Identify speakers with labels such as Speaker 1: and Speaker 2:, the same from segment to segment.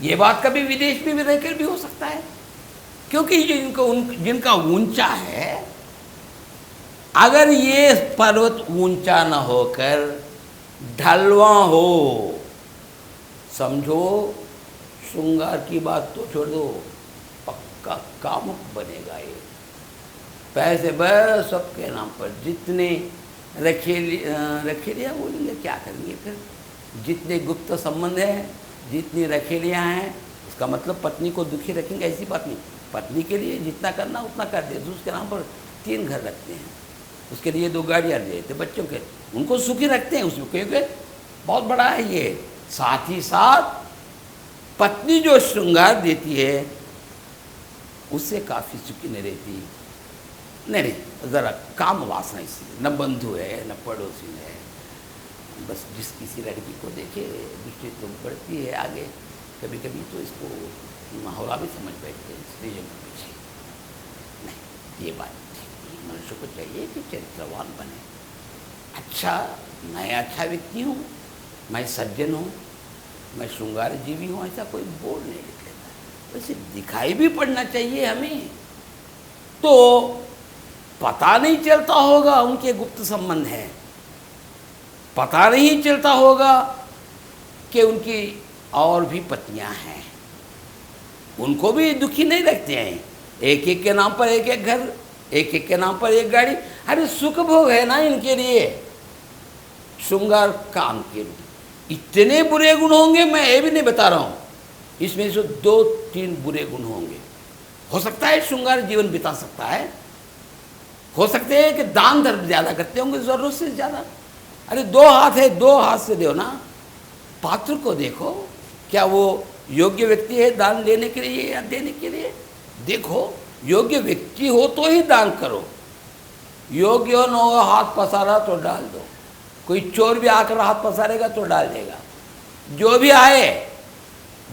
Speaker 1: ये बात कभी विदेश में भी रहकर भी हो सकता है, क्योंकि जिनका ऊंचा है, अगर ये पर्वत ऊंचा न होकर ढलवा हो, समझो श्रृंगार की बात तो छोड़ दो, पक्का कामुक बनेगा ये। पैसे बस सबके नाम पर, जितने रखेलियाँ बोलेंगे, क्या करेंगे फिर? जितने गुप्त संबंध हैं, जितनी रखेलियाँ हैं, इसका मतलब पत्नी को दुखी रखेंगे ऐसी बात नहीं। पत्नी के लिए जितना करना उतना कर देते, उसके नाम पर 3 घर रखते हैं, उसके लिए 2 गाड़ियाँ देते, बच्चों के उनको सुखी रखते हैं उसमें, क्योंकि बहुत बड़ा है ये। साथ ही साथ पत्नी जो श्रृंगार देती है उससे काफ़ी सुखी नहीं रहती। नहीं, ज़रा काम वासना, इसलिए न बंधु है न पड़ोसी है, बस जिस किसी लड़की को देखे दृष्टि तो बढ़ती है आगे, कभी कभी तो इसको माहौला भी समझ बैठते हैं, इसलिए जो पीछे नहीं। ये बात मनुष्य को चाहिए कि चरित्रवान बने। अच्छा, मैं अच्छा व्यक्ति हूँ, मैं सज्जन हूँ, मैं श्रृंगार जीवी हूँ, ऐसा कोई बोर्ड नहीं लिख लेता। वैसे दिखाई भी पड़ना चाहिए हमें, तो पता नहीं चलता होगा उनके गुप्त संबंध हैं, पता नहीं चलता होगा कि उनकी और भी पत्नियां हैं, उनको भी दुखी नहीं रखते हैं। एक एक के नाम पर एक एक घर, एक एक के नाम पर एक गाड़ी। अरे सुख भोग है ना इनके लिए, श्रृंगार काम के लिए। इतने बुरे गुण होंगे, मैं ये भी नहीं बता रहा हूँ, इसमें से 2-3 बुरे गुण होंगे। हो सकता है श्रृंगार जीवन बिता सकता है, हो सकते हैं कि दान धर्म ज़्यादा करते होंगे ज़रूरत से ज़्यादा। अरे 2 हाथ है, 2 हाथ से दो ना। पात्र को देखो, क्या वो योग्य व्यक्ति है दान लेने के लिए या देने के लिए? देखो, योग्य व्यक्ति हो तो ही दान करो, योग्य हो न हो, हाथ पसारा तो डाल दो। कोई चोर भी आकर हाथ पसारेगा तो डाल देगा। जो भी आए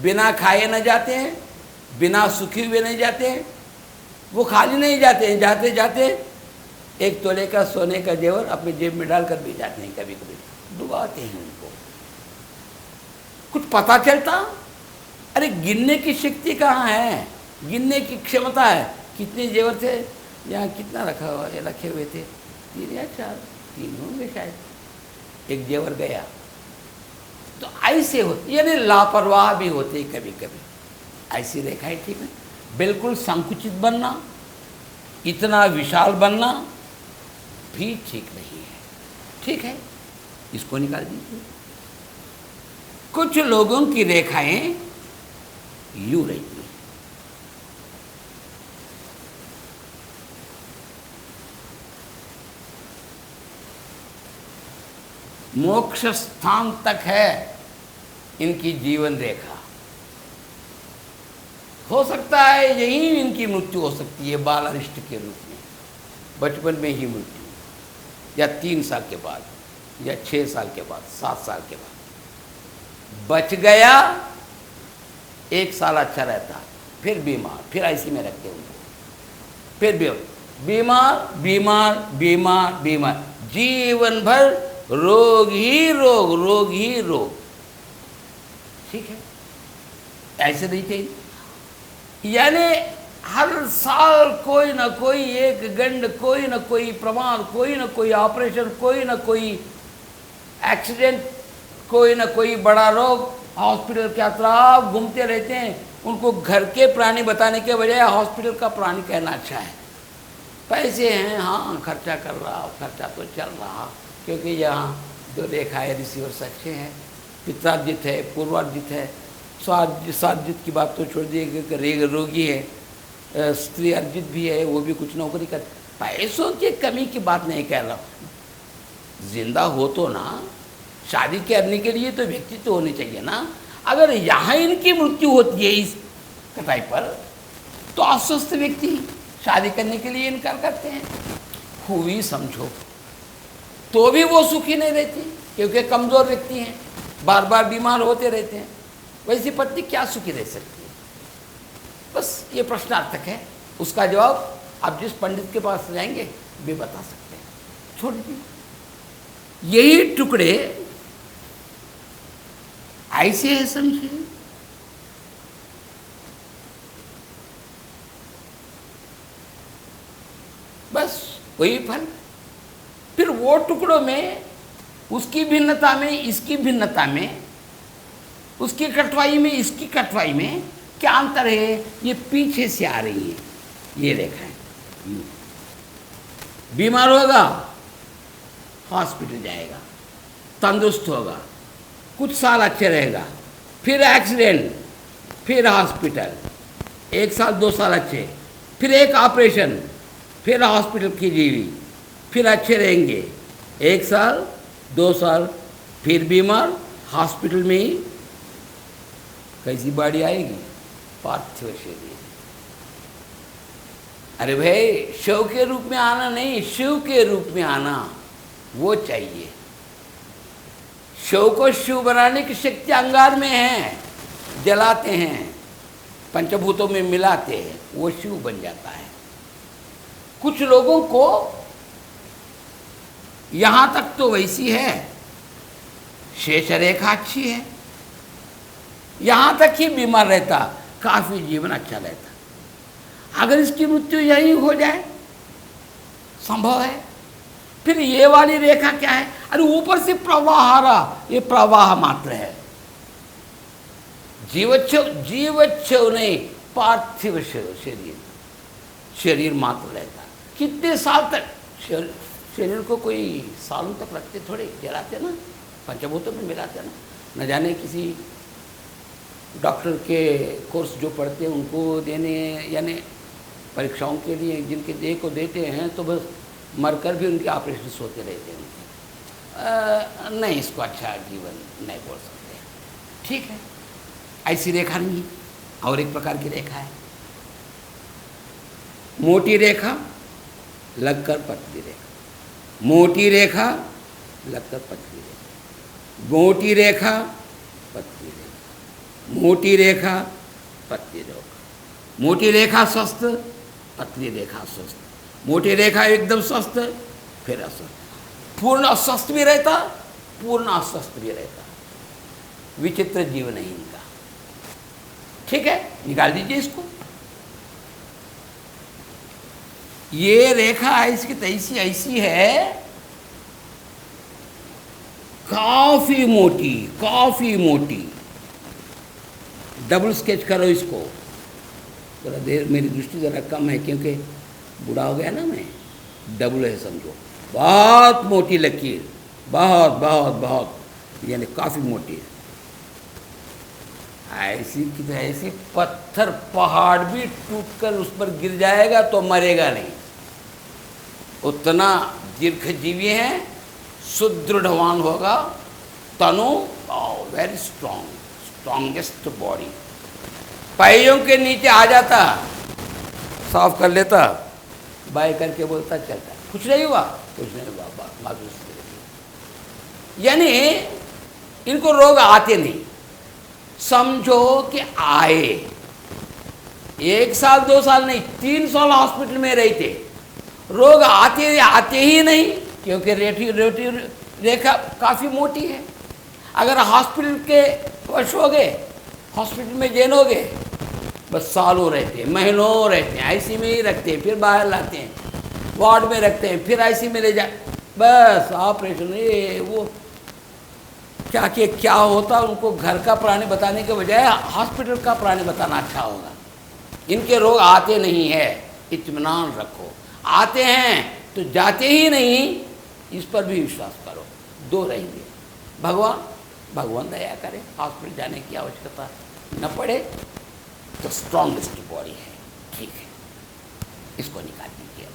Speaker 1: बिना खाए न जाते हैं, बिना सुखी हुए नहीं जाते हैं, वो खाली नहीं जाते हैं, जाते जाते 1 तोले का सोने का जेवर अपने जेब में डालकर भी जाते हैं, कभी कभी डुबाते हैं उनको। कुछ पता चलता? अरे गिनने की शक्ति कहाँ है, गिनने की क्षमता है। कितने जेवर थे यहाँ, कितना रखा हुआ रखे हुए थे? 3 या 4, 3 होंगे शायद। एक जेवर गया। तो ऐसे होते, यानी लापरवाह भी होते कभी कभी। ऐसी रेखाएं ठीक है। बिल्कुल संकुचित बनना, इतना विशाल बनना भी ठीक नहीं है। ठीक है, इसको निकाल दीजिए। कुछ लोगों की रेखाएं यूं रहती हैं, मोक्ष स्थान तक है इनकी जीवन रेखा। हो सकता है यही इनकी मृत्यु हो सकती है, बालारिष्ट के रूप में, बचपन में ही मृत्यु, या 3 साल के बाद, या 6 साल के बाद, 7 साल के बाद। बच गया 1 साल अच्छा रहता, फिर बीमार, फिर ऐसी में रखते उनको, फिर बीमार बीमार बीमार बीमार, जीवन भर रोग ही रोग, रोग ही रोग। ठीक है, ऐसे नहीं चाहिए। यानी हर साल कोई ना कोई एक गंड, कोई ना कोई प्रमाद, कोई ना कोई ऑपरेशन, कोई ना कोई एक्सीडेंट, कोई ना कोई बड़ा रोग, हॉस्पिटल के अतराफ घूमते रहते हैं। उनको घर के प्राणी बताने के बजाय हॉस्पिटल का प्राणी कहना अच्छा है। पैसे हैं, हाँ खर्चा कर रहा, खर्चा तो चल रहा, क्योंकि यहाँ 2 रेखाएं रिसीवर्स अच्छे हैं, पित्रार्जित है, पूर्वार्जित है, स्वार्जित की बात तो छोड़ दिए, रोगी है, स्त्री अर्जित भी है, वो भी कुछ नौकरी कर। पैसों की कमी की बात नहीं कह रहा, जिंदा हो तो ना, शादी करने के लिए तो व्यक्ति तो होने चाहिए ना। अगर यहाँ इनकी मृत्यु होती है इस कटाई पर, तो अस्वस्थ व्यक्ति शादी करने के लिए इनकार करते हैं। खूबी समझो तो भी वो सुखी नहीं रहती, क्योंकि कमज़ोर व्यक्ति हैं, बार बार बीमार होते रहते हैं। वैसी पत्नी क्या सुखी रह सकती है? बस ये प्रश्नार्थक है, उसका जवाब आप जिस पंडित के पास जाएंगे वे बता सकते हैं। छोड़ दीजिए। यही टुकड़े ऐसे है, समझिए, वही फल। फिर वो टुकड़ों में उसकी भिन्नता में, इसकी भिन्नता में, उसकी कटवाई में, इसकी कटवाई में क्या अंतर है? ये पीछे से आ रही है, ये रेखा है। बीमार होगा, हॉस्पिटल जाएगा, तंदुरुस्त होगा, कुछ साल अच्छे रहेगा, फिर एक्सीडेंट, फिर हॉस्पिटल, 1 साल 2 साल अच्छे, फिर एक ऑपरेशन, फिर हॉस्पिटल की जीवी, फिर अच्छे रहेंगे, 1 साल 2 साल, फिर बीमार, हॉस्पिटल में ही। कैसी बॉडी आएगी? पार्थिव शरीर। अरे भाई, शव के रूप में आना नहीं, शिव के रूप में आना वो चाहिए। शव को शिव बनाने की शक्ति अंगार में है, जलाते हैं, पंचभूतों में मिलाते हैं, वो शिव बन जाता है। कुछ लोगों को यहां तक तो वैसी है, शेष रेखा अच्छी है, यहां तक ही बीमार रहता, काफी जीवन अच्छा रहता। अगर इसकी मृत्यु यही हो जाए, संभव है। फिर ये वाली रेखा क्या है? अरे ऊपर से प्रवाह आ रहा, ये प्रवाह मात्र है, जीवच्छव नहीं, पार्थिव शरीर, शरीर मात्र रहता। कितने साल तक? शरीर को कोई सालों तक रखते थोड़े, जलाते ना, पंचभूतों में मिलाते ना। न जाने किसी डॉक्टर के कोर्स जो पढ़ते हैं उनको देने, यानी परीक्षाओं के लिए जिनके देह को देते हैं, तो बस मरकर भी उनके ऑपरेशन होते रहते हैं। नहीं, इसको अच्छा जीवन नहीं बोल सकते। ठीक है, ऐसी रेखा नहीं है। और एक प्रकार की रेखा है, मोटी रेखा लगकर पतली रेखा, मोटी रेखा लगकर पतली रेखा, मोटी रेखा पतली रेखा, मोटी रेखा पतली रेखा, मोटी रेखा स्वस्थ, पतली रेखा स्वस्थ, मोटी रेखा एकदम स्वस्थ, फिर अस्वस्थ, पूर्ण अस्वस्थ भी रहता, पूर्ण अस्वस्थ भी रहता। विचित्र जीवन है इनका। ठीक है, निकाल दीजिए इसको। ये रेखा इसकी तैसी ऐसी है, काफी मोटी, काफी मोटी। डबल स्केच करो इसको, थोड़ा देर, मेरी दृष्टि ज़रा कम है क्योंकि बूढ़ा हो गया ना मैं। डबल है समझो, बहुत मोटी लकीर, बहुत बहुत बहुत, यानी काफ़ी मोटी है। ऐसी की तो ऐसी, पत्थर पहाड़ भी टूटकर उस पर गिर जाएगा तो मरेगा नहीं, उतना दीर्घजीवी है, सुदृढ़वान होगा, तनु वेरी स्ट्रॉन्ग, स्ट्रॉन्गेस्ट बॉडी। पैरों के नीचे आ जाता, साफ कर लेता, बाय करके बोलता चलता, कुछ नहीं हुआ, कुछ नहीं हुआ, मायूस। यानी इनको रोग आते नहीं, समझो कि आए 1 साल 2 साल नहीं, 3 साल हॉस्पिटल में रहते, रोग आते ही नहीं, क्योंकि रेखा काफ़ी मोटी है। अगर हॉस्पिटल के वश हो गए, हॉस्पिटल में जैन हो गए, बस सालों रहते हैं, महीनों रहते हैं, आईसी में ही रखते हैं, फिर बाहर लाते हैं, वार्ड में रखते हैं, फिर आईसी में ले जाए, बस ऑपरेशन, ये वो क्या होता। उनको घर का प्राणी बताने के बजाय हॉस्पिटल का प्राणी बताना अच्छा होगा। इनके रोग आते नहीं है, इत्मीनान रखो। आते हैं तो जाते ही नहीं, इस पर भी विश्वास करो, 2 रहेंगे। भगवान दया करे, हॉस्पिटल जाने की आवश्यकता न पड़े तो स्ट्रॉन्गेस्ट बॉडी है। ठीक है, इसको निकाल दीजिए।